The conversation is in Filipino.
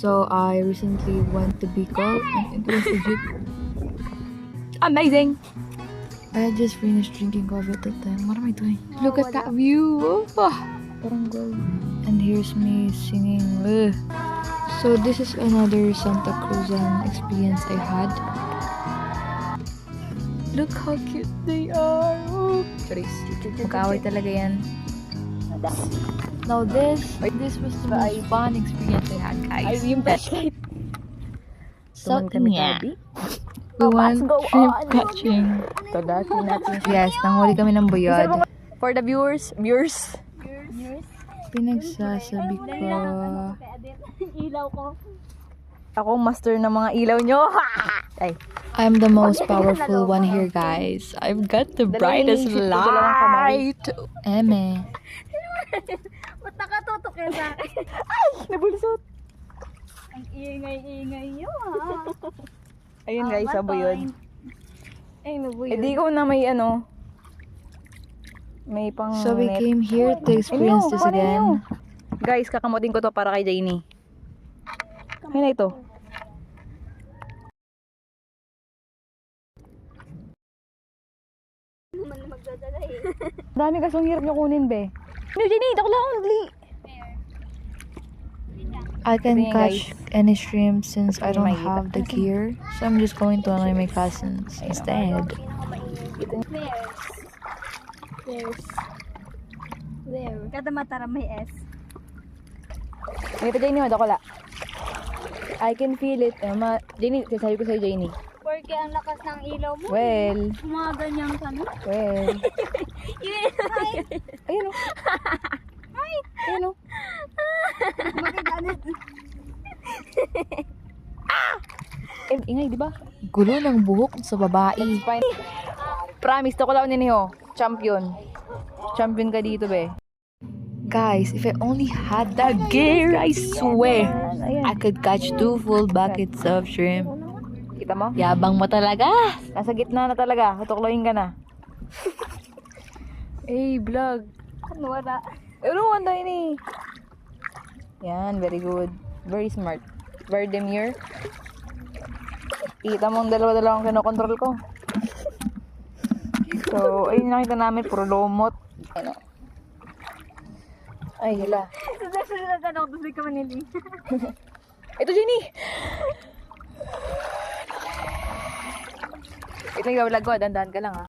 So I recently went to Bicol and it was legit amazing. I had just finished drinking coffee at that time. What am I doing? Look at that view. Oh, parang gold. And here's me singing. Ugh. So this is another Santa Cruzan experience I had. Look how cute they are. Oh. Sorry. Magkaaway talaga yan. Now this was the most fun experience I had, guys. Yung flashlight. So yeah. We went shrimp catching. Yes, nanghuli kami ng buyod. For the viewers. Pinagsasabi ko. Ilaw ko. Ako master ng mga ilaw nyo. Ay. I'm the most powerful one here, guys. I've got the brightest light. Eme. Ba't nakatutok yan sa akin? Ay! Nabulusot. Ang ingay-ingay nyo, ha? Ayun guys, sa buyod. Ay, nabuyod. Eh di ko na may ano. May pang So we came here to experience this again. Guys, kakamutin ko to para kay Janie. Ay na ito. Dami kasong hirap nyo kunin, be. No, Janie, ito ko lang. I can catch any shrimp since I don't have the gear. So I'm just going to annoy my cousins instead. There. Kada mata may S. Ito, Janie, madakula. I can feel it. Janie, sasabi ko sa'yo, Janie. Porque ang lakas ng ilaw mo. Well. Mga ganyan ka, no? Well. Ayun o. Ayun o. Makita natin. Ingay, di ba? Gulo ng buhok sa babae. Fine. Promise, to ko lang niniho. Champion. Champion ka dito, be. Guys, if I only had that gear, I swear, I could catch 2 full buckets of shrimp. Kita mo? Yabang mo talaga. Nasa gitna na talaga. Tutukloyin ka na. Hey, vlog. Wala. Ano, wanda ini. Yan, very good. Very smart. Very demure. Kita mo ang dalawa-dalawa ang kinokontrol ko. So, ayun nakita namin, puro lumot. Ano? Ay, hala. Susunod na ako, tapos ka maniling. Ito, Jenny! Ito yung vlog ko, dandan ka lang ha.